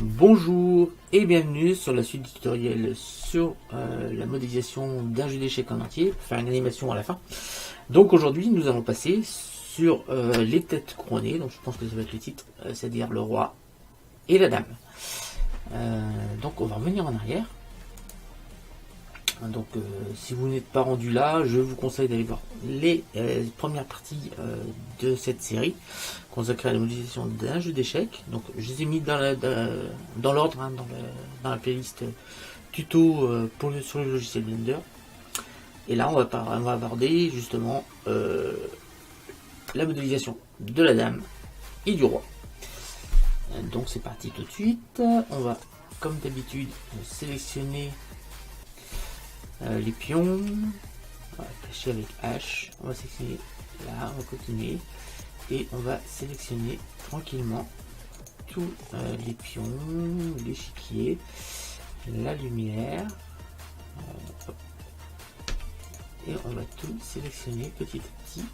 Bonjour et bienvenue sur la suite du tutoriel sur la modélisation d'un jeu d'échecs en entier, pour faire une animation à la fin. Donc aujourd'hui nous allons passer sur les têtes couronnées, donc je pense que ça va être le titre, c'est-à-dire le roi et la dame. Donc on va revenir en arrière. Donc si vous n'êtes pas rendu là, je vous conseille d'aller voir les premières parties de cette série consacrée à la modélisation d'un jeu d'échecs. Donc je les ai mis dans l'ordre, hein, dans la playlist tuto sur le logiciel Blender. Et là on va aborder justement la modélisation de la dame et du roi. Donc c'est parti tout de suite. On va comme d'habitude sélectionner les pions, on va cacher avec H, on va sélectionner là, on va continuer et on va sélectionner tranquillement tous les pions, l'échiquier, la lumière, et on va tout sélectionner petit à petit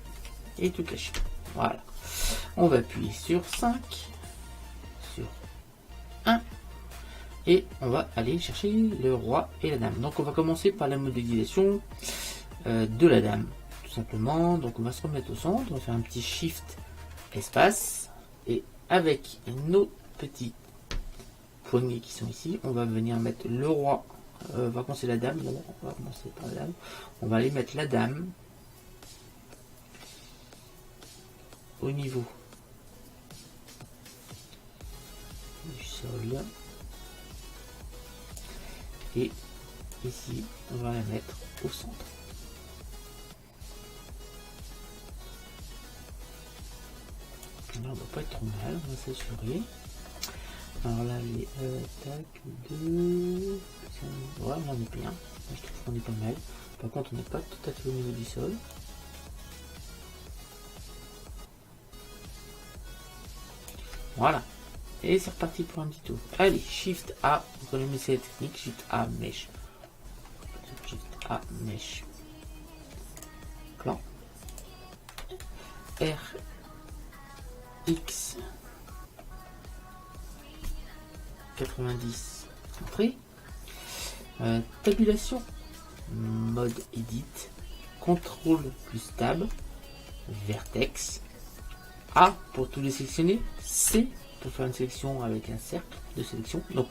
et tout cacher. Voilà, on va appuyer sur 5, sur 1. Et on va aller chercher le roi et la dame. Donc on va commencer par la modélisation de la dame, tout simplement. Donc on va se remettre au centre, on va faire un petit shift espace. Et avec nos petits poignets qui sont ici, on va venir mettre le roi. On va commencer la dame, bon, on va commencer par la dame. On va aller mettre la dame au niveau du sol. Et ici, on va la mettre au centre. Là, on va pas être trop mal, on va s'assurer. Alors là, les tac, 2. Ouais, on est bien. Je trouve qu'on est pas mal. Par contre, on n'est pas tout à fait au niveau du sol. Voilà. Et c'est reparti pour un petit tour. Allez, Shift A, vous connaissez la technique, Shift A, Mesh. Shift A, Mesh. Clan. R, X, 90, entrée. Tabulation, mode Edit, contrôle plus tab, vertex. A pour tous les sélectionner, C pour faire une sélection avec un cercle de sélection. Donc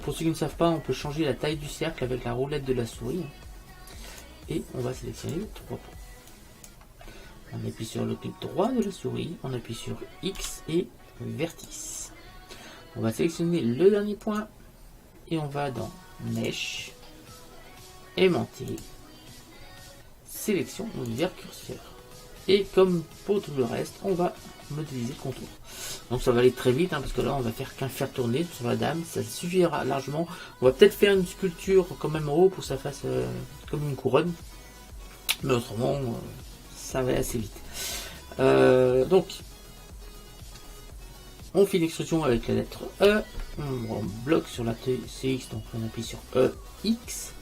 pour ceux qui ne savent pas, on peut changer la taille du cercle avec la roulette de la souris. Et on va sélectionner 3 points. On appuie sur le clic droit de la souris, on appuie sur X et vertice. On va sélectionner le dernier point et on va dans Mesh, aimanté, sélection vers curseur. Et comme pour tout le reste, on va modéliser le contour. Donc ça va aller très vite, hein, parce que là on va faire qu'un faire tourner sur la dame, ça suffira largement. On va peut-être faire une sculpture quand même en haut pour que ça fasse comme une couronne, mais autrement ça va assez vite. Donc on fait l'extrusion avec la lettre E, on bloque sur la CX, donc on appuie sur E, X,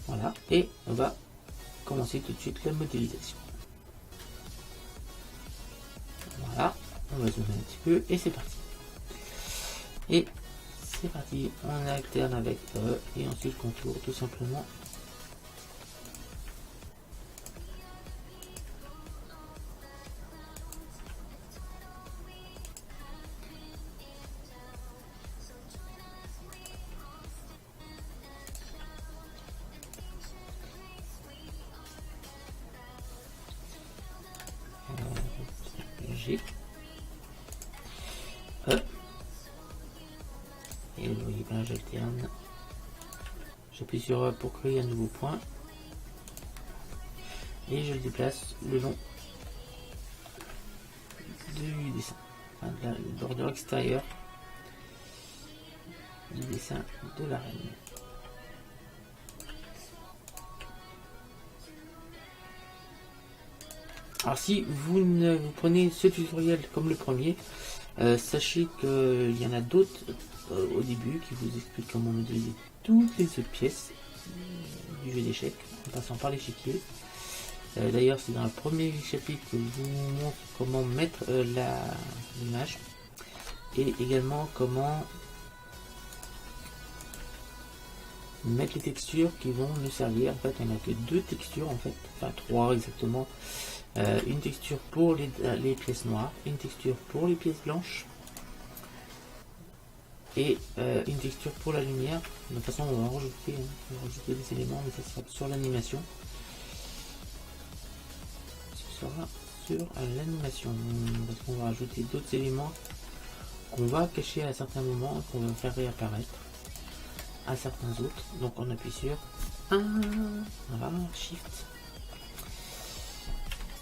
voilà, et on va commencer tout de suite la modélisation. Voilà, on va zoomer un petit peu et c'est parti. Et c'est parti, on alterne avec E et ensuite contour tout simplement. G, E, et vous voyez bien, j'alterne. J'appuie sur E pour créer un nouveau point et je le déplace le long du dessin, enfin de la bordure extérieure du dessin de la reine. Alors si vous prenez ce tutoriel comme le premier, sachez qu'il y en a d'autres au début qui vous expliquent comment modéliser toutes les autres pièces du jeu d'échecs en passant par l'échiquier. D'ailleurs c'est dans le premier chapitre que je vous montre comment mettre l'image et également comment mettre les textures qui vont nous servir. En fait, on n'a que 2 textures, en fait, enfin 3 exactement. Une texture pour les pièces noires, une texture pour les pièces blanches et une texture pour la lumière. De toute façon, on va rajouter des éléments, mais ça sera sur l'animation. Ce sera sur l'animation, parce qu'on va rajouter d'autres éléments qu'on va cacher à certains moments, qu'on va faire réapparaître à certains autres. Donc on appuie sur 1, voilà, Shift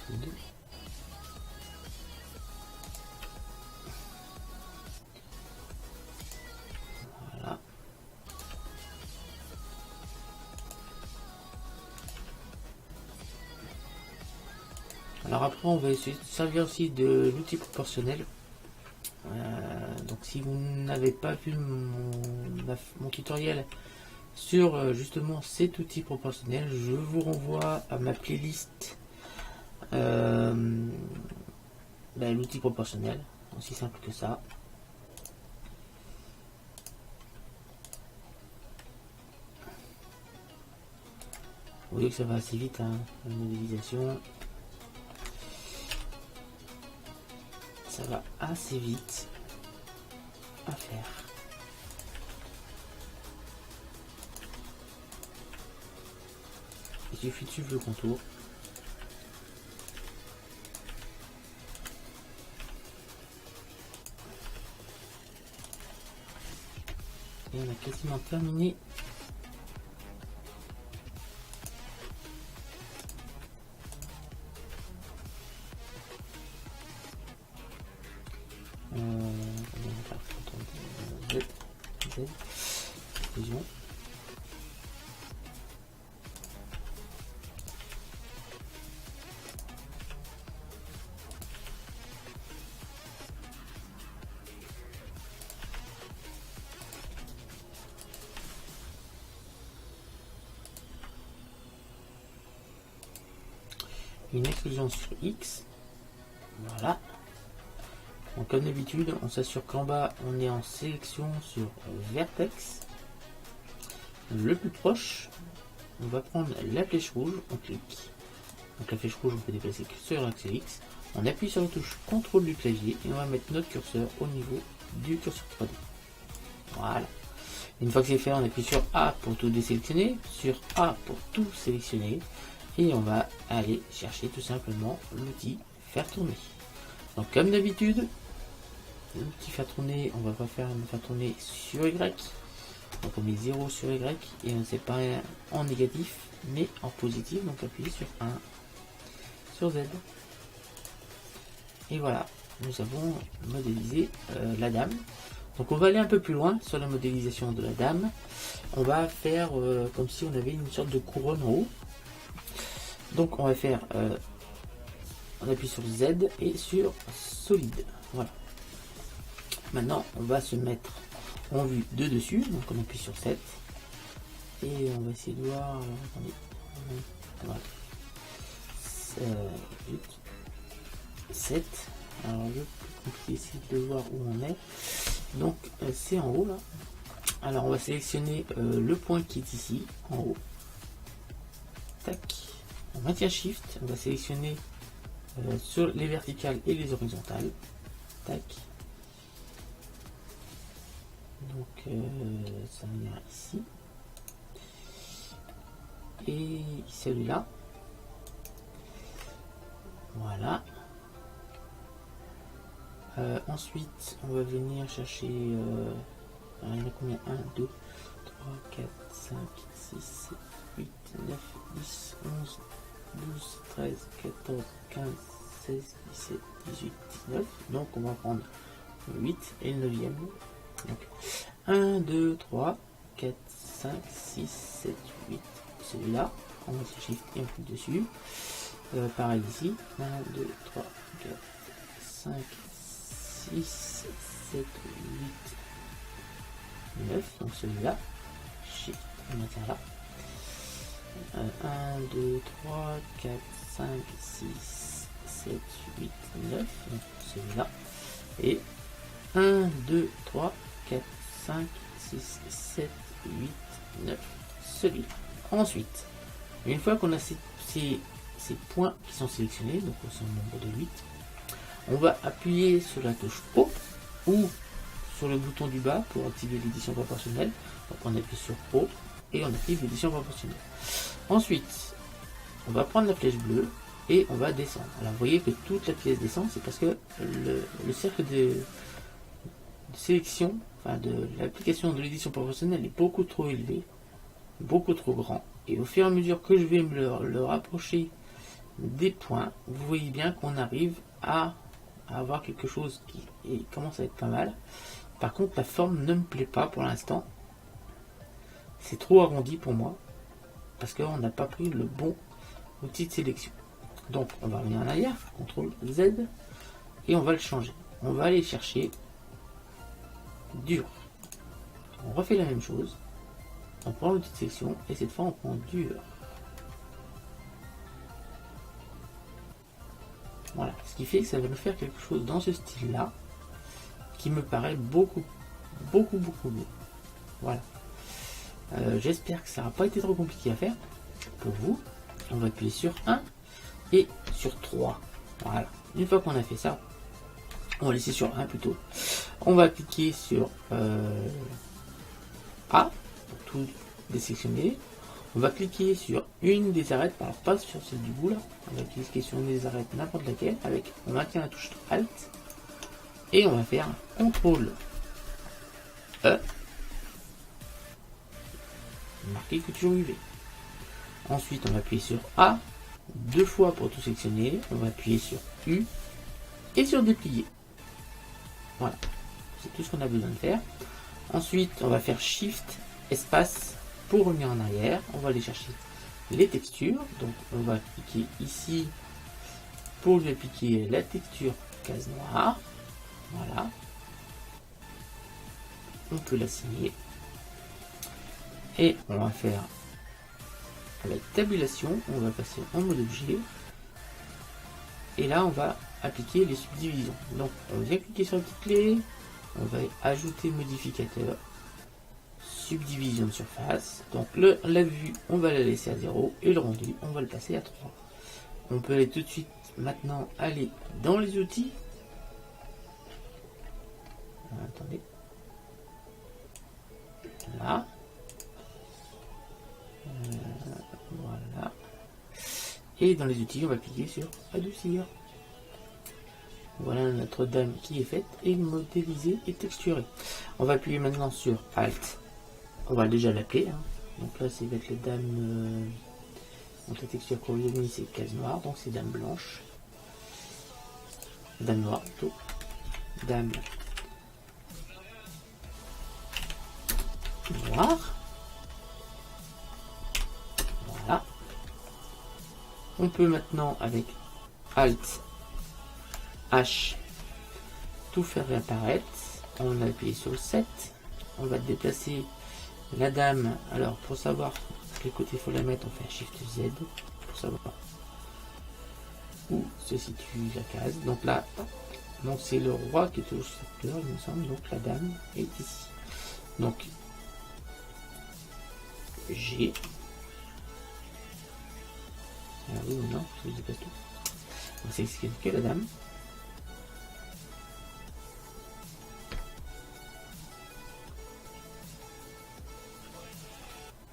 2. Voilà. Alors après on va essayer de servir aussi de l'outil proportionnel. Donc si vous n'avez pas vu mon tutoriel sur justement cet outil proportionnel, je vous renvoie à ma playlist l'outil proportionnel, aussi simple que ça. Vous voyez que ça va assez vite, hein, la modélisation. Ça va assez vite à faire. Il suffit de suivre le contour. Et on a quasiment terminé. Fusion. Une exclusion sur X. Voilà. Donc, comme d'habitude, on s'assure qu'en bas on est en sélection sur vertex. Le plus proche, on va prendre la flèche rouge, on clique. Donc la flèche rouge, on peut déplacer que sur l'axe X. On appuie sur la touche contrôle du clavier et on va mettre notre curseur au niveau du curseur 3D. Voilà. Une fois que c'est fait, on appuie sur A pour tout désélectionner, sur A pour tout sélectionner. Et on va aller chercher tout simplement l'outil faire tourner. Donc comme d'habitude, l'outil faire tourner, on va pas faire tourner sur Y. Donc on met 0 sur Y et on ne sait pas en négatif mais en positif. Donc appuyez sur 1, sur Z. Et voilà, nous avons modélisé la dame. Donc on va aller un peu plus loin sur la modélisation de la dame. On va faire comme si on avait une sorte de couronne en haut. Donc on va faire, on appuie sur Z et sur solide. Voilà. Maintenant on va se mettre en vue de dessus. Donc on appuie sur 7. Et on va essayer de voir. Alors, attendez. Voilà. 8, 7. Alors le plus compliqué c'est de voir où on est. Donc c'est en haut là. Alors on va sélectionner le point qui est ici, en haut. Tac. On maintient Shift. On va sélectionner sur les verticales et les horizontales. Tac. Donc ça vient ici. Et celui-là. Voilà. Ensuite, on va venir chercher. Alors, il y en a combien? 1, 2, 3, 4, 5, 6, 7, 8, 9, 10, 11, 12, 13, 14, 15, 16, 17, 18, 19. Donc, on va prendre le 8 et le 9e. Donc, 1, 2, 3, 4, 5, 6, 7, 8. Celui-là, on va se shift et on clique dessus. Pareil ici. 1, 2, 3, 4, 5, 6, 7, 8, 9. Donc celui-là. Shift, on maintient là. 1, 2, 3, 4, 5, 6, 7, 8, 9. Donc celui-là. Et 1, 2, 3, 4, 5, 6, 7, 8, 9. celui-là. Ensuite, une fois qu'on a ces points qui sont sélectionnés, donc au nombre de 8, on va appuyer sur la touche O ou sur le bouton du bas pour activer l'édition proportionnelle. Donc on appuie sur O et on active l'édition proportionnelle. Ensuite, on va prendre la flèche bleue et on va descendre. Alors vous voyez que toute la pièce descend, c'est parce que le cercle de sélection, enfin de l'application de l'édition proportionnelle est beaucoup trop élevé, beaucoup trop grand. Et au fur et à mesure que je vais me le rapprocher des points, vous voyez bien qu'on arrive à avoir quelque chose qui commence à être pas mal. Par contre, la forme ne me plaît pas pour l'instant. C'est trop arrondi pour moi, parce qu'on n'a pas pris le bon outil de sélection. Donc, on va revenir en arrière, CTRL Z, et on va le changer. On va aller chercher dur. On refait la même chose. On prend l'outil de sélection, et cette fois, on prend dur. Voilà, ce qui fait que ça va nous faire quelque chose dans ce style-là, qui me paraît beaucoup mieux. Voilà. J'espère que ça n'a pas été trop compliqué à faire pour vous. On va appuyer sur 1 et sur 3. Voilà. Une fois qu'on a fait ça, on va laisser sur 1 plutôt. On va cliquer sur A pour tout désélectionner. On va cliquer sur une des arêtes, alors pas sur celle du bout là. On va cliquer sur une des arêtes, n'importe laquelle, avec on maintient la touche Alt et on va faire CTRL E. Marquer que toujours UV. Ensuite, on va appuyer sur A 2 fois pour tout sélectionner. On va appuyer sur U et sur déplier. Voilà, c'est tout ce qu'on a besoin de faire. Ensuite, on va faire Shift espace pour revenir en arrière. On va aller chercher les textures. Donc, on va cliquer ici pour lui appliquer la texture case noire. Voilà. On peut l'assigner. Et on va faire avec tabulation, on va passer en mode objet. Et là, on va appliquer les subdivisions. Donc, on vient cliquer sur la petite clé. On va ajouter modificateur. Subdivision de surface. Donc, la vue, on va la laisser à 0. Et le rendu, on va le passer à 3. On peut aller tout de suite, maintenant, aller dans les outils. Attendez. Là. Voilà. Et dans les outils, on va cliquer sur adoucir. Voilà notre dame qui est faite et modélisée et texturée. On va appuyer maintenant sur Alt. On va déjà l'appeler. Hein. Donc là, c'est avec la dame. Donc la texture qu'on lui a mis, c'est case noire. Donc c'est dame blanche. Dame noire plutôt. Dame noire. Voilà. On peut maintenant avec Alt H tout faire réapparaître. On appuie sur le 7. On va déplacer la dame. Alors pour savoir quel côté il faut la mettre, on fait un Shift Z pour savoir où se situe la case. Donc là, donc c'est le roi qui est au secteur, il me semble. Donc la dame est ici. Donc G. Ah oui ou non, je dépasse tout. Donc c'est ce que la dame.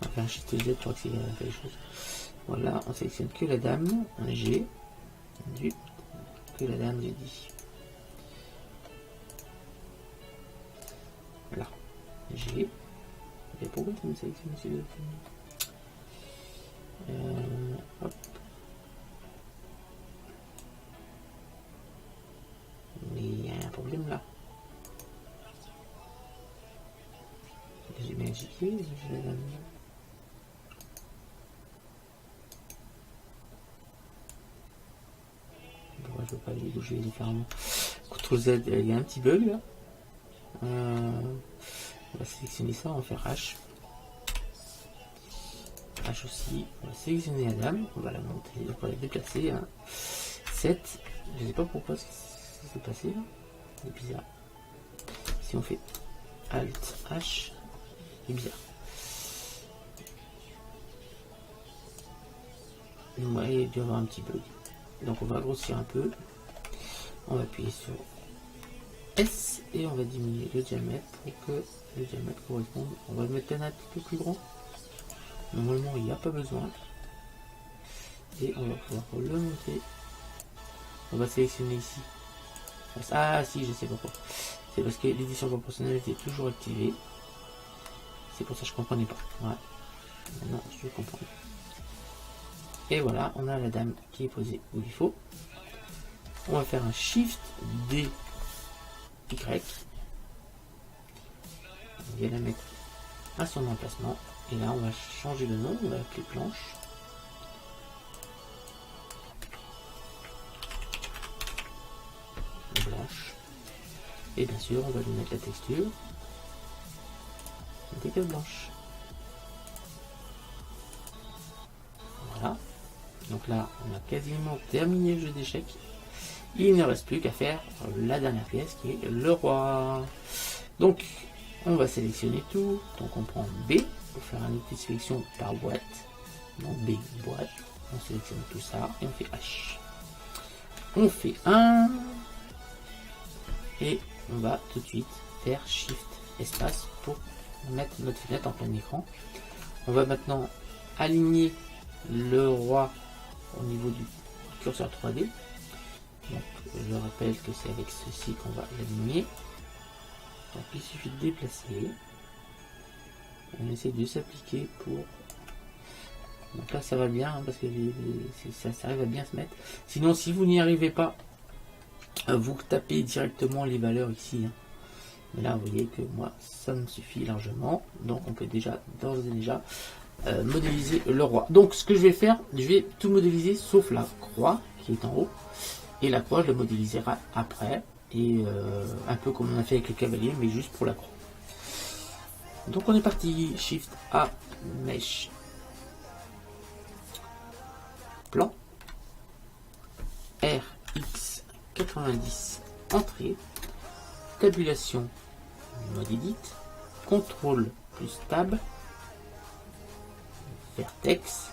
On va faire un Shift Z pour accélérer un peu les choses. Voilà, on sélectionne que la dame, un G, du, que la dame, j'ai dit. Voilà, G. Et pourquoi tu me sélectionnes celui-là? Hop. Mais il y a un problème là. J'ai bien indiqué, j'ai la dame. Je ne peux pas les bouger différemment. CTRL Z, il y a un petit bug là. On va sélectionner ça, on va faire H. H aussi. On va sélectionner la dame, on va la monter, on va la déplacer. Hein. 7. Je ne sais pas pourquoi ça s'est passé là. C'est bizarre. Si on fait Alt H, c'est bizarre. Ouais, il doit y avoir un petit bug. Donc on va grossir un peu. On va appuyer sur S et on va diminuer le diamètre pour que le diamètre corresponde. On va le mettre un petit peu plus grand. Normalement il n'y a pas besoin. Et on va pouvoir le monter. On va sélectionner ici. Ah si, je sais pourquoi. C'est parce que l'édition proportionnelle était toujours activée. C'est pour ça que je comprenais pas. Ouais. Maintenant je comprends. Et voilà, on a la dame qui est posée où il faut. On va faire un Shift D Y. On va la mettre à son emplacement. Et là on va changer de nom, on va appeler planche. Blanche. Et bien sûr on va lui mettre la texture. Des cases blanches. Voilà. Donc là on a quasiment terminé le jeu d'échecs. Il ne reste plus qu'à faire la dernière pièce qui est le roi. Donc on va sélectionner tout. Donc on prend B pour faire un outil de sélection par boîte. Donc B boîte. On sélectionne tout ça et on fait H. On fait 1 et on va tout de suite faire Shift espace pour mettre notre fenêtre en plein écran. On va maintenant aligner le roi au niveau du curseur 3D. Donc je rappelle que c'est avec ceci qu'on va l'aligner. Donc il suffit de déplacer. On essaie de s'appliquer pour. Donc là ça va bien hein, parce que ça arrive à bien se mettre. Sinon si vous n'y arrivez pas, vous tapez directement les valeurs ici. Hein. Mais là vous voyez que moi ça me suffit largement. Donc on peut déjà d'ores et déjà modéliser le roi. Donc ce que je vais faire, je vais tout modéliser sauf la croix qui est en haut. Et la croix je la modéliserai après. Et un peu comme on a fait avec le cavalier, mais juste pour la croix. Donc on est parti, Shift A, Mesh, Plan, RX 90, Entrée, Tabulation, Mode Edit, Contrôle plus Tab, Vertex,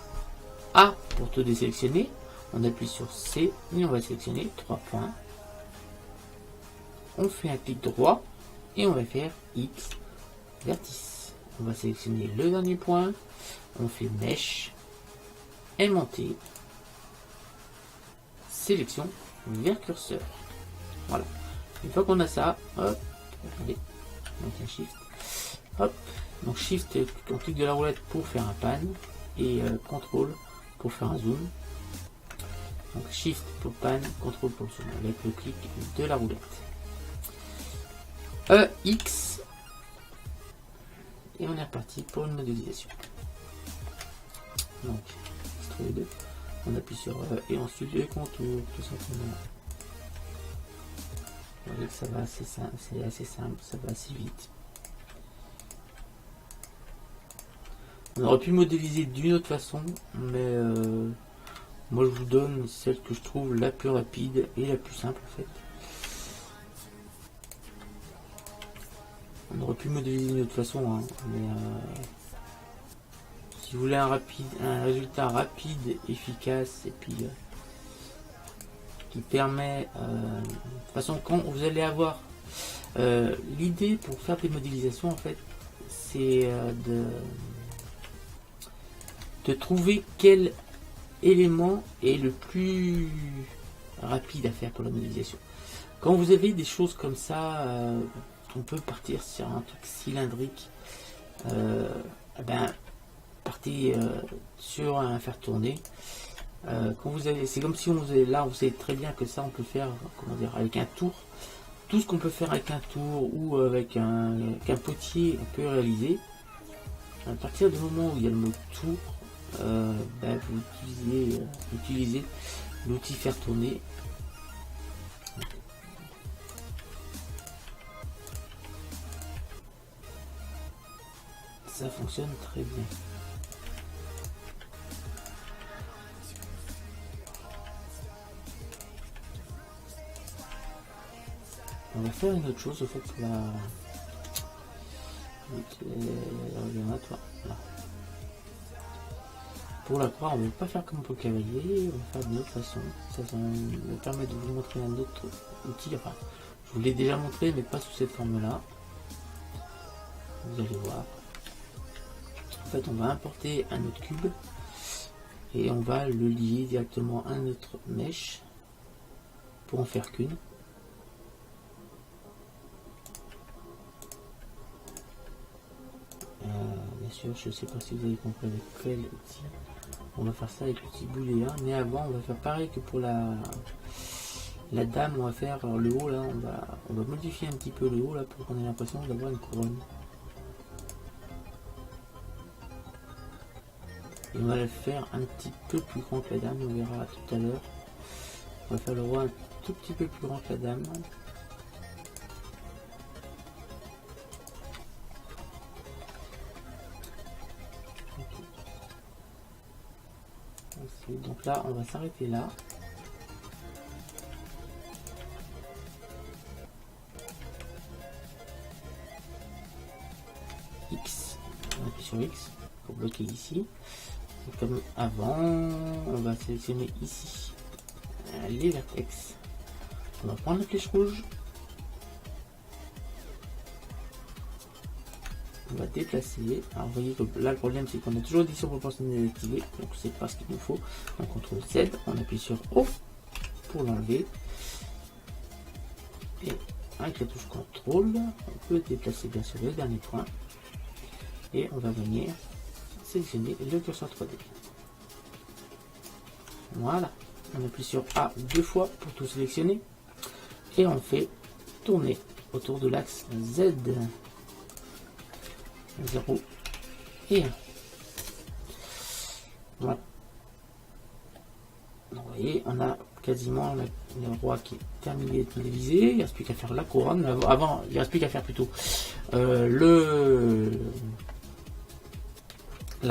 A pour tout désélectionner, on appuie sur C et on va sélectionner 3 points. On fait un clic droit et on va faire X vertice. On va sélectionner le dernier point. On fait Mesh, aimanté, sélection vers curseur. Voilà. Une fois qu'on a ça, hop, regardez, donc un Shift, hop, donc Shift, on clique de la roulette pour faire un pan et Contrôle pour faire un zoom. Donc Shift pour pan, Contrôle pour le zoom avec le clic de la roulette. X et on est reparti pour une modélisation. Donc extrude, on appuie sur et ensuite les contours tout simplement. Vous voyez que ça va assez simple, c'est assez simple, ça va assez vite. On aurait pu modéliser d'une autre façon, mais moi je vous donne celle que je trouve la plus rapide et la plus simple en fait. On aurait pu modéliser d'une autre façon, hein, mais si vous voulez un résultat rapide, efficace et puis qui permet de toute façon quand vous allez avoir l'idée pour faire des modélisations en fait, c'est de trouver quel élément est le plus rapide à faire pour la modélisation. Quand vous avez des choses comme ça, on peut partir sur un truc cylindrique. Partez sur un faire tourner. Quand vous avez, c'est comme si on faisait là, vous savez très bien que ça on peut faire, comment dire, avec un tour. Tout ce qu'on peut faire avec un tour ou avec un potier, on peut réaliser. À partir du moment où il y a le mot tour, vous utilisez l'outil faire tourner. Ça fonctionne très bien. On va faire une autre chose au fait là. Reviens à toi. Là. Pour la croix, on ne va pas faire comme pour le cavalier, on va faire d'une autre façon. Ça me permet de vous montrer un autre outil. Enfin, je vous l'ai déjà montré, mais pas sous cette forme-là. Vous allez voir. En fait, on va importer un autre cube et on va le lier directement à notre mèche pour en faire qu'une. Bien sûr, je ne sais pas si vous avez compris avec quel outil. On va faire ça avec l'outil boulet 1, mais avant on va faire pareil que pour la dame. On va faire le haut là, on va modifier un petit peu le haut là pour qu'on ait l'impression d'avoir une couronne. Et on va le faire un petit peu plus grand que la dame, on verra tout à l'heure. On va faire le roi un tout petit peu plus grand que la dame. Donc là, on va s'arrêter là. X, on appuie sur X pour bloquer ici. Et comme avant, on va sélectionner ici les vertex. On va prendre la flèche rouge. On va déplacer. Alors vous voyez que là le problème c'est qu'on a toujours l'édition proportionnelle activée, donc c'est pas ce qu'il nous faut. On contrôle Z, on appuie sur O pour l'enlever. Et avec la touche contrôle, on peut déplacer bien sûr le dernier point. Et on va venir sélectionner le curseur 3D. Voilà. On appuie sur A deux fois pour tout sélectionner. Et on fait tourner autour de l'axe Z. 0 et 1. Voilà. Donc, vous voyez, on a quasiment le roi qui est terminé de visé. Il ne reste plus qu'à faire la couronne. Avant, il ne reste plus qu'à faire plutôt la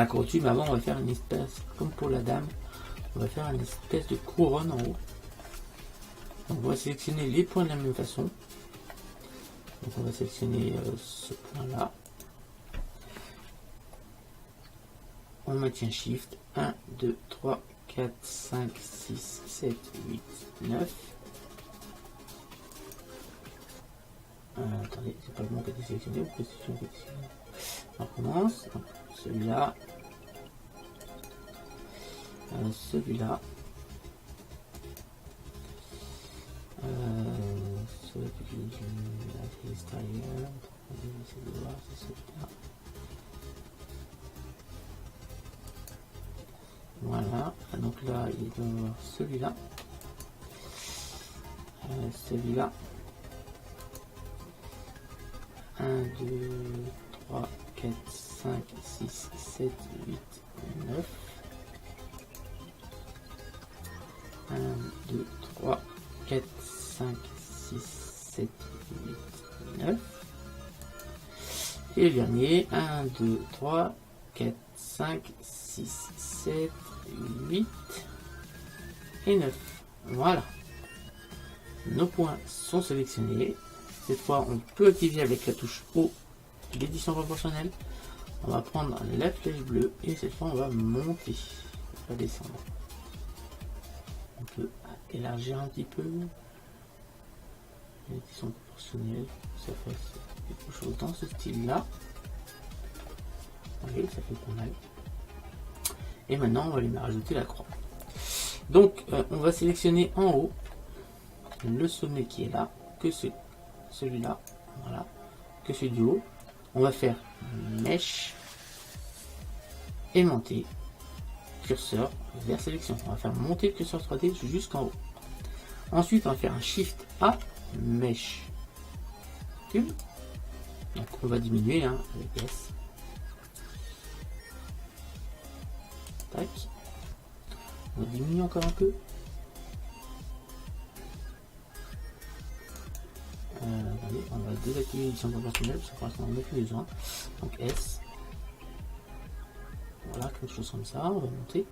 couronne. Mais avant, on va faire une espèce, comme pour la dame, on va faire une espèce de couronne en haut. Donc, on va sélectionner les points de la même façon. Donc, on va sélectionner ce point-là. On maintient Shift 1, 2, 3, 4, 5, 6, 7, 8, 9. Attendez, c'est pas le bon qui a été sélectionné. On recommence. Celui-là. Celui-là. Celui de l'extérieur. On va essayer de voir si c'est celui-là. Voilà, donc là il doit y avoir celui-là, celui-là, 1, 2, 3, 4, 5, 6, 7, 8, 9, 1, 2, 3, 4, 5, 6, 7, 8, 9, et le dernier, 1, 2, 3, 4, 5, 6, 7, 8 et 9. Voilà. Nos points sont sélectionnés. Cette fois, on peut activer avec la touche O l'édition proportionnelle. On va prendre la flèche bleue et cette fois, on va monter. On va descendre. On peut élargir un petit peu. L'édition proportionnelle, ça fait quelque chose dans ce style-là. Oui, ça fait pas mal. Et maintenant, on va lui rajouter la croix. Donc, on va sélectionner en haut le sommet qui est là, que celui-là, voilà, que celui du haut. On va faire mèche, aimanté, curseur vers sélection. On va faire monter le curseur 3D jusqu'en haut. Ensuite, on va faire un Shift A, mèche, cube. Donc, on va diminuer hein, avec S. Tac. On va diminuer encore un peu. Allez, on va désactiver l'édition proportionnelle parce que pour l'instant on n'a plus besoin. Donc S. Voilà, quelque chose comme ça. On va monter.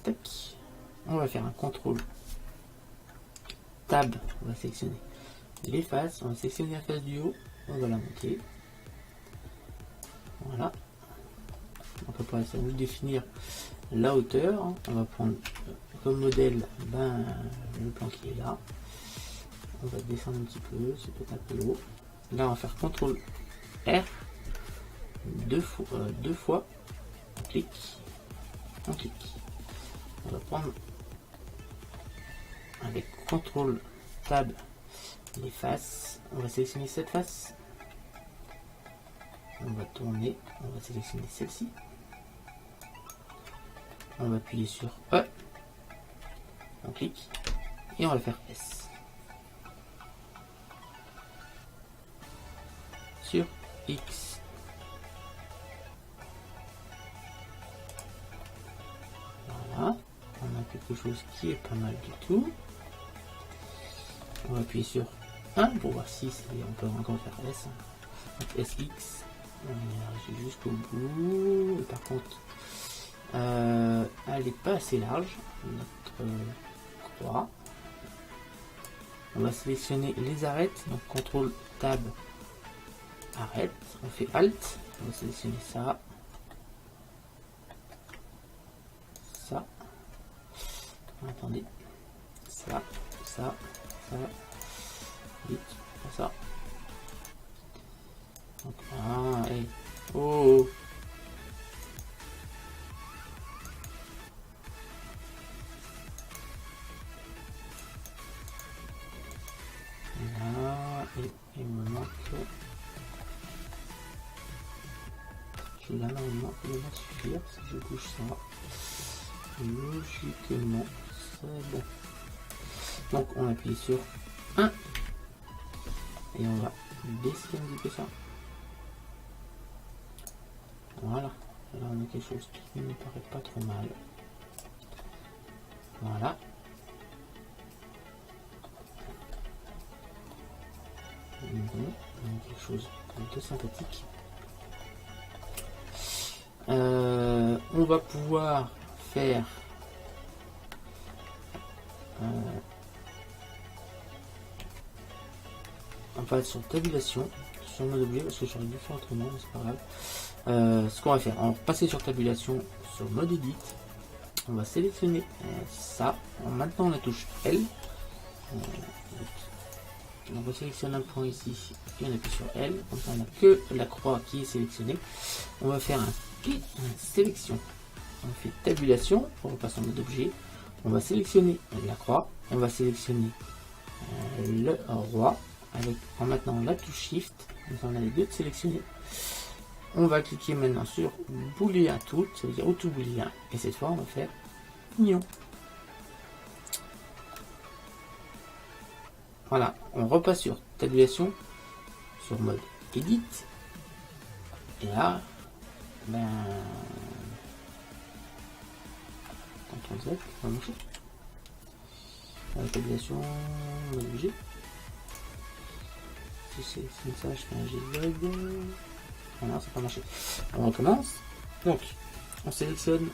Tac. On va faire un contrôle. Tab. On va sélectionner les faces. On va sélectionner la face du haut. On va la monter. Voilà. Donc après, ça va nous définir la hauteur. On va prendre comme modèle le plan qui est là. On va descendre un petit peu, c'est peut-être un peu haut. Là, on va faire CTRL R deux fois. On clique. On va prendre avec CTRL Tab les faces. On va sélectionner cette face. On va tourner. On va sélectionner celle-ci. On va appuyer sur E. On clique. Et on va faire S. Sur X. Voilà. On a quelque chose qui est pas mal du tout. On va appuyer sur 1 pour voir si on peut encore faire S. Donc SX. On est jusqu'au bout. Et par contre, elle n'est pas assez large. Notre croix. On va sélectionner les arêtes. Donc CTRL Tab arrête. On fait Alt. On va sélectionner ça. Ça. Attendez. Ça. Vite. Ça. Donc, et oh. Là, et il me manque. Là, normalement, il va suffire si je bouge ça. Logiquement, c'est bon. Donc, on appuie sur 1 et on va baisser un petit peu ça. Voilà. Là, on a quelque chose qui ne me paraît pas trop mal. Voilà. Bon, on a quelque chose de sympathique. On va pouvoir faire on va sur tabulation sur mode objet parce que j'aurais dû faire autrement, mais c'est pas grave. Ce qu'on va faire, on va passer sur tabulation sur mode edit. On va sélectionner ça. Maintenant la touche L. Donc on sélectionne un point ici et on appuie sur L. Comme ça on n'a que la croix qui est sélectionnée. On va faire une sélection. On fait tabulation, on repasse en mode objet. On va sélectionner la croix. On va sélectionner le roi avec en maintenant la touche Shift. Comme ça on a les deux sélectionnés. On va cliquer maintenant sur booléen tout, ça veut dire auto booléen. Et cette fois on va faire union. Voilà, on repasse sur tabulation, sur mode edit. Et là, CTRL Z, ça va marcher. Tabulation, mode objet. Si c'est ça, je fais un G-Log. Voilà, ça n'a pas marché. On recommence. Donc, on sélectionne.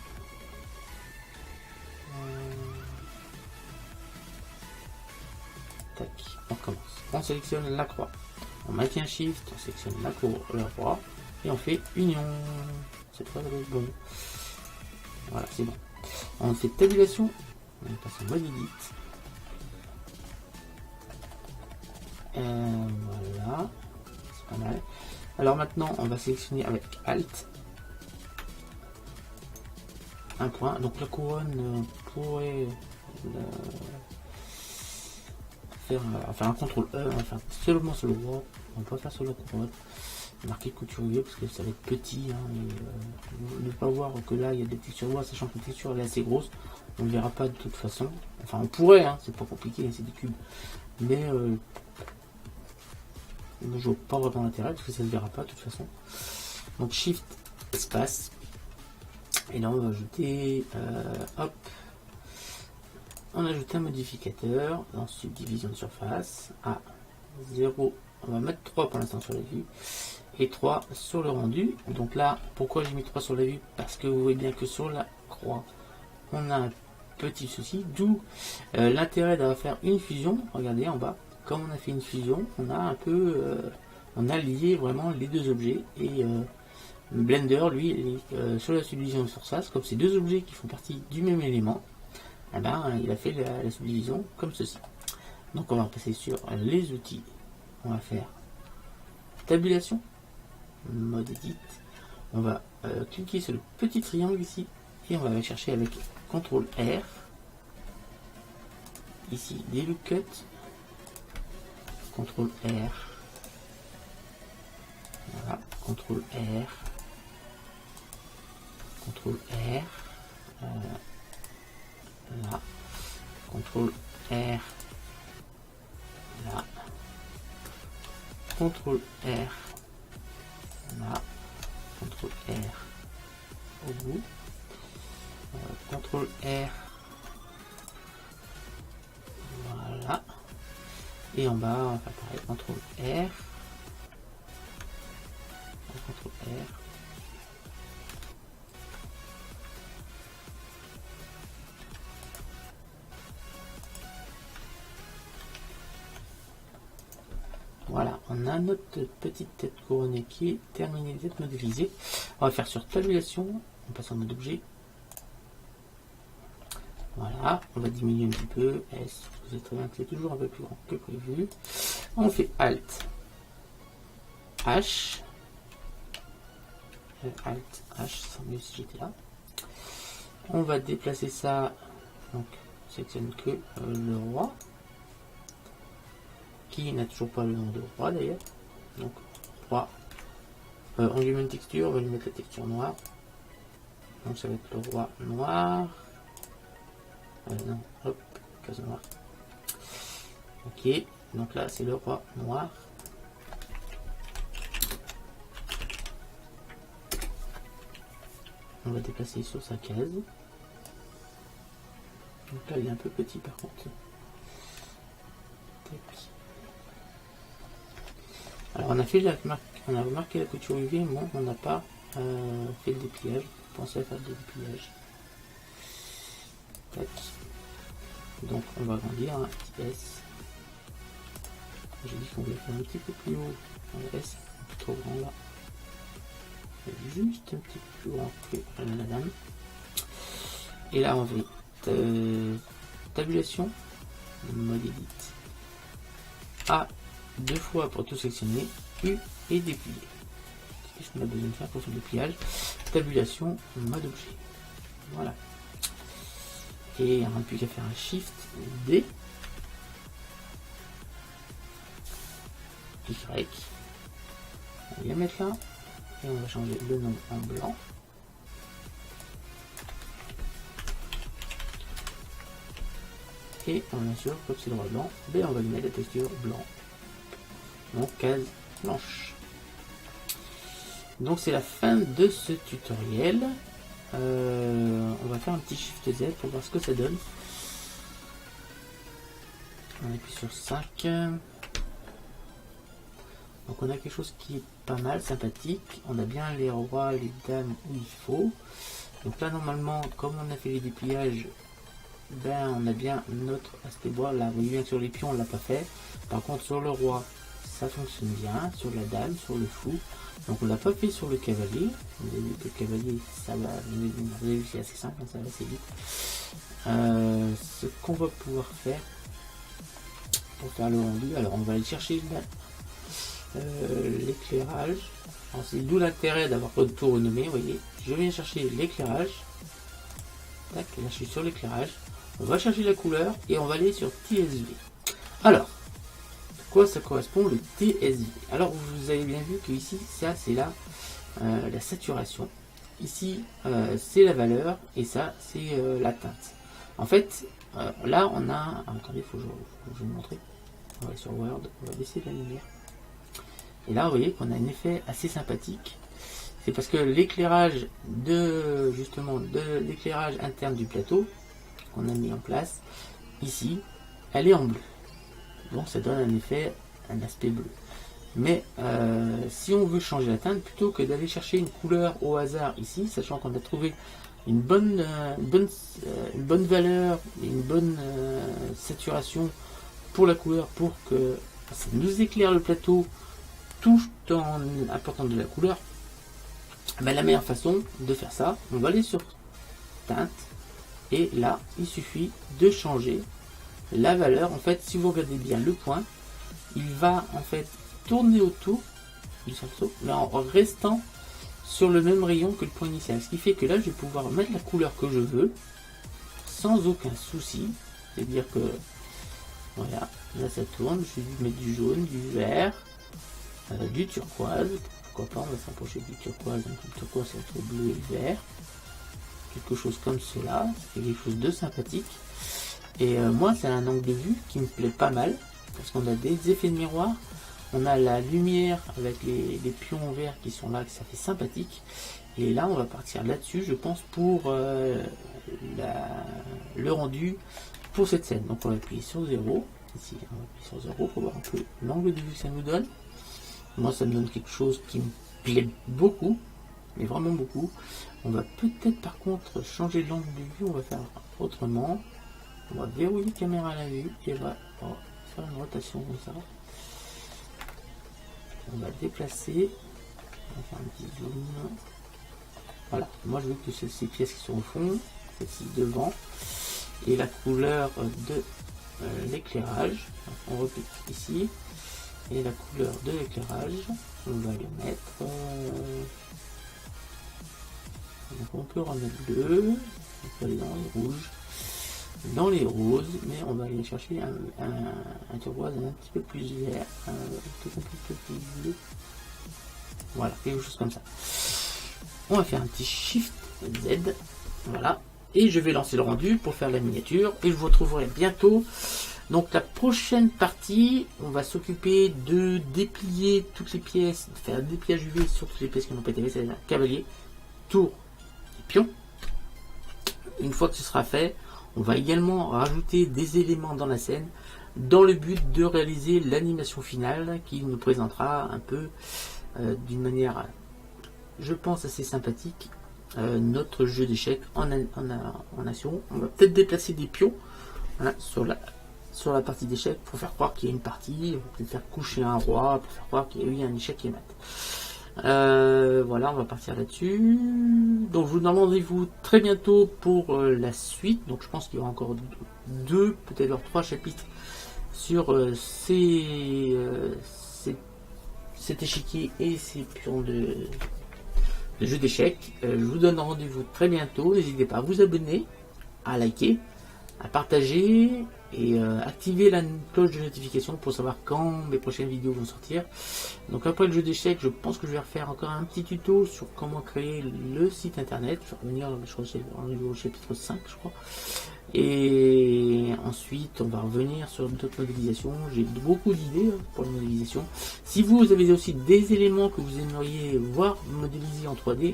Tac, on recommence. On sélectionne la croix. On maintient Shift, on sélectionne la croix et on fait union. Cette fois, ça va être bon. Voilà, c'est bon. On fait tabulation. On passe en mode edit. Voilà, c'est pas mal. Alors maintenant, on va sélectionner avec Alt un point. Donc la couronne pourrait faire un CTRL E, on va faire seulement sur le roi. On peut pas faire sur la couronne. Marquer couturier parce que ça va être petit. Ne pas voir que là il y a des textures bois, sachant que la texture est assez grosse. On ne verra pas de toute façon. Enfin, on pourrait, c'est pas compliqué, c'est des cubes. Mais je vois pas vraiment l'intérêt parce que ça ne se verra pas de toute façon. Donc Shift espace. Et là on va ajouter hop. On ajoute un modificateur dans subdivision de surface à 0. On va mettre 3 pour l'instant sur la vue et 3 sur le rendu. Donc là, pourquoi j'ai mis 3 sur la vue? Parce que vous voyez bien que sur la croix, on a un petit souci, d'où l'intérêt d'avoir faire une fusion. Regardez en bas, comme on a fait une fusion, on a un peu on a lié vraiment les deux objets et Blender, lui, sur la subdivision de surface, comme c'est deux objets qui font partie du même élément, eh ben, il a fait la subdivision comme ceci. Donc on va passer sur les outils. On va faire tabulation, mode edit. On va cliquer sur le petit triangle ici et on va aller chercher avec CTRL R. Ici des look cuts, CTRL R. Voilà, CTRL R. CTRL R. Là. CTRL R. Là. CTRL R. Là. CTRL R au bout. CTRL R. Voilà. Et en bas, on va faire pareil. CTRL R. CTRL R. Voilà, on a notre petite tête couronnée qui est terminée d'être modélisée. On va faire sur tabulation, on passe en mode objet. Voilà, on va diminuer un petit peu. S, vous savez très bien que c'est toujours un peu plus grand que prévu. On fait Alt H. Alt H, c'est mieux si j'étais là. On va déplacer ça. Donc, sélectionne que le roi. Qui n'a toujours pas le nom de roi d'ailleurs. Donc, roi. On lui met une texture, on va lui mettre la texture noire. Donc, ça va être le roi noir. Non, hop, case noire. Ok, donc là c'est le roi noir. On va déplacer sur sa case. Donc là il est un peu petit par contre. Alors on a fait on a remarqué la couture UV, mais on n'a pas fait le dépliage. Pensez à faire le dépliage. Tac. Donc on va agrandir un petit S. J'ai dit qu'on voulait faire un petit peu plus haut. Un S un peu trop grand là. Juste un petit peu plus grand que la dame. Et là on fait tabulation, mode edit. A deux fois pour tout sélectionner, U et déplier. C'est ce qu'on a besoin de faire pour ce dépliage. Tabulation, mode objet. Voilà. Et on n'a plus qu'à faire un Shift D. Y. On va les mettre là. Et on va changer le nom en blanc. Et on assure que c'est le droit blanc. B, on va lui mettre la texture blanc. Donc case blanche. Donc c'est la fin de ce tutoriel. On va faire un petit Shift Z pour voir ce que ça donne. On appuie sur 5. Donc on a quelque chose qui est pas mal, sympathique. On a bien les rois, les dames où il faut. Donc là normalement, comme on a fait les dépliages, ben on a bien notre aspect bois. Là vous voyez bien que sur les pions on l'a pas fait. Par contre sur le roi, ça fonctionne bien. Sur la dame, sur le fou. Donc on l'a pas fait sur le cavalier. Vous avez vu que le cavalier, ça va. Vous avez vu c'est assez simple, ça va assez vite. Ce qu'on va pouvoir faire pour faire le rendu, alors on va aller chercher l'éclairage. C'est d'où l'intérêt d'avoir tout renommé. Vous voyez, je viens chercher l'éclairage. Tac, là je suis sur l'éclairage. On va chercher la couleur et on va aller sur TSV. Alors, à quoi ça correspond le TSV? Alors vous avez bien vu que ici, ça c'est la saturation. Ici c'est la valeur et ça c'est la teinte. En fait, là on a. Attendez, faut que je vous montre. On va aller sur Word, on va baisser la lumière. Et là, vous voyez qu'on a un effet assez sympathique. C'est parce que l'éclairage l'éclairage interne du plateau qu'on a mis en place ici, elle est en bleu. Donc ça donne un effet, un aspect bleu. Mais si on veut changer la teinte, plutôt que d'aller chercher une couleur au hasard ici, sachant qu'on a trouvé une bonne valeur et une bonne saturation pour la couleur, pour que ça nous éclaire le plateau tout en apportant de la couleur, Ben, la meilleure façon de faire ça, on va aller sur teinte, et là il suffit de changer la valeur. En fait, si vous regardez bien le point, il va en fait tourner autour du cerceau, mais en restant sur le même rayon que le point initial, ce qui fait que là je vais pouvoir mettre la couleur que je veux sans aucun souci. C'est à dire que voilà, là ça tourne, je vais mettre du jaune, du vert, du turquoise, pourquoi pas, on va s'approcher du turquoise, donc le turquoise c'est entre bleu et vert, quelque chose comme cela, c'est quelque chose de sympathique. Et moi c'est un angle de vue qui me plaît pas mal, parce qu'on a des effets de miroir, on a la lumière avec les pions verts qui sont là, que ça fait sympathique. Et là on va partir là-dessus, je pense, pour le rendu pour cette scène. Donc on va appuyer sur 0, ici on va appuyer sur 0 pour voir un peu l'angle de vue que ça nous donne. Moi ça me donne quelque chose qui me plaît beaucoup, mais vraiment beaucoup. On va peut-être par contre changer l'angle de vue, on va faire autrement. On va verrouiller la caméra à la vue et on va faire une rotation comme ça. On va déplacer, on va faire un petit zoom. Voilà, moi je veux que ces pièces qui sont au fond, celle-ci devant, et la couleur de l'éclairage, on repère ici, et la couleur de l'éclairage, on va le mettre, donc on peut remettre bleu, on peut aller dans les roses, mais on va aller chercher un turquoise un petit peu plus vert, un peu plus bleu, voilà, quelque chose comme ça. On va faire un petit Shift Z, voilà, et je vais lancer le rendu pour faire la miniature, et je vous retrouverai bientôt. Donc la prochaine partie, on va s'occuper de déplier toutes les pièces, faire un dépliage UV sur toutes les pièces qui n'ont pas été faites, c'est-à-dire cavalier, tour et pion. Une fois que ce sera fait, on va également rajouter des éléments dans la scène, dans le but de réaliser l'animation finale qui nous présentera un peu d'une manière, je pense, assez sympathique, notre jeu d'échecs en action. On va peut-être déplacer des pions, voilà, sur la partie d'échecs pour faire croire qu'il y a une partie, on va peut-être faire coucher un roi pour faire croire qu'il y a eu un échec et mat. Voilà, on va partir là-dessus. Donc je vous donne rendez-vous très bientôt pour la suite. Donc je pense qu'il y aura encore 2, peut-être 3 chapitres sur cet échiquier et ces pions de jeu d'échecs. Je vous donne rendez-vous très bientôt. N'hésitez pas à vous abonner, à liker, à partager et activer la cloche de notification pour savoir quand mes prochaines vidéos vont sortir. Donc après le jeu d'échecs, je pense que je vais refaire encore un petit tuto sur comment créer le site internet. Je vais revenir, je crois, au chapitre 5, je crois. Et ensuite, on va revenir sur d'autres modélisations. J'ai beaucoup d'idées pour la modélisation. Si vous avez aussi des éléments que vous aimeriez voir modélisés en 3D,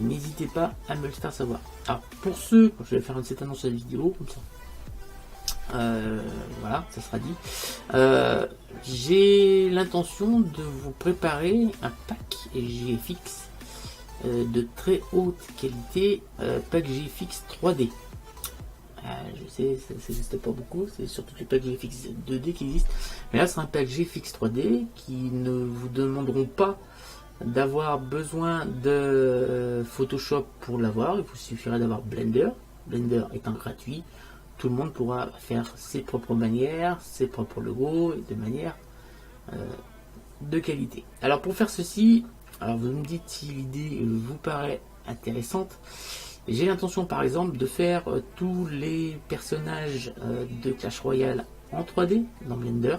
n'hésitez pas à me le faire savoir. Alors pour ceux, je vais faire cette annonce à la vidéo comme ça. Voilà, ça sera dit. J'ai l'intention de vous préparer un pack GFX de très haute qualité, pack GFX 3D. Je sais, ça n'existe pas beaucoup, c'est surtout les packs GFX 2D qui existent. Mais là, c'est un pack GFX 3D qui ne vous demanderont pas d'avoir besoin de Photoshop pour l'avoir. Il vous suffirait d'avoir Blender. Blender étant gratuit, tout le monde pourra faire ses propres manières, ses propres logos et de manière de qualité. Alors pour faire ceci, alors vous me dites si l'idée vous paraît intéressante. J'ai l'intention par exemple de faire tous les personnages de Clash Royale en 3D dans Blender.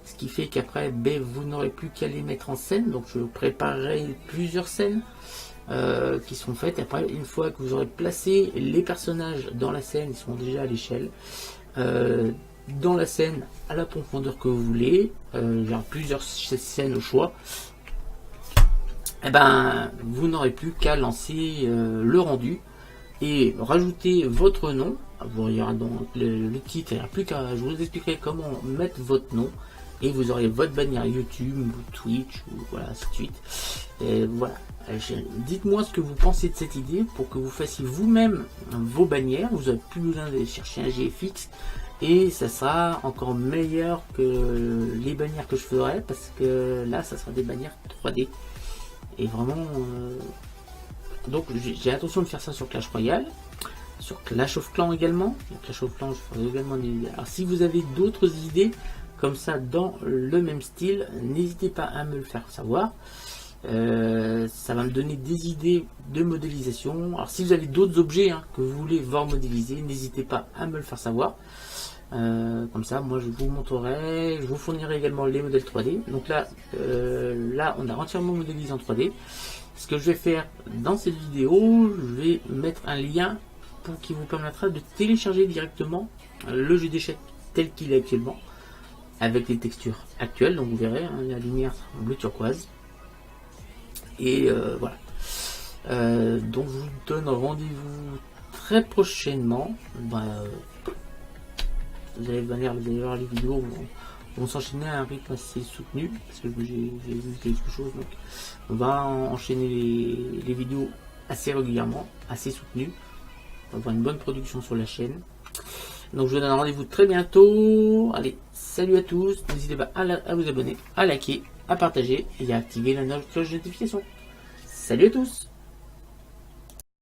Ce qui fait qu'après, vous n'aurez plus qu'à les mettre en scène. Donc je préparerai plusieurs scènes qui sont faites. Après, une fois que vous aurez placé les personnages dans la scène, ils seront déjà à l'échelle. Dans la scène, à la profondeur que vous voulez, genre plusieurs scènes au choix. Et vous n'aurez plus qu'à lancer le rendu et rajouter votre nom. Vous regardez donc le titre, il n'y a plus qu'à, je vous expliquerai comment mettre votre nom et vous aurez votre bannière YouTube ou Twitch ou voilà, ainsi de suite. Et voilà, dites-moi ce que vous pensez de cette idée pour que vous fassiez vous-même vos bannières. Vous n'avez plus besoin de chercher un GFX et ça sera encore meilleur que les bannières que je ferai parce que là ça sera des bannières 3D Et vraiment, donc j'ai l'intention de faire ça sur Clash Royale, sur Clash of Clans également. Clash of Clans, je ferai également des vidéos. Alors si vous avez d'autres idées comme ça dans le même style, n'hésitez pas à me le faire savoir. Ça va me donner des idées de modélisation. Alors si vous avez d'autres objets que vous voulez voir modéliser, n'hésitez pas à me le faire savoir. Comme ça, moi je vous montrerai, je vous fournirai également les modèles 3D. Donc là, on a entièrement modélisé en 3D. Ce que je vais faire dans cette vidéo, je vais mettre un lien qui vous permettra de télécharger directement le jeu d'échecs tel qu'il est actuellement, avec les textures actuelles. Donc vous verrez, la lumière bleu turquoise. Et voilà. Donc je vous donne rendez-vous très prochainement. Vous allez voir les vidéos vont s'enchaîner à un rythme assez soutenu, parce que j'ai vu quelque chose. Donc on va enchaîner les vidéos assez régulièrement, assez soutenues. On va avoir une bonne production sur la chaîne. Donc je vous donne rendez-vous très bientôt. Allez, salut à tous. N'hésitez pas à vous abonner, à liker, à partager et à activer la cloche de notification. Salut à tous.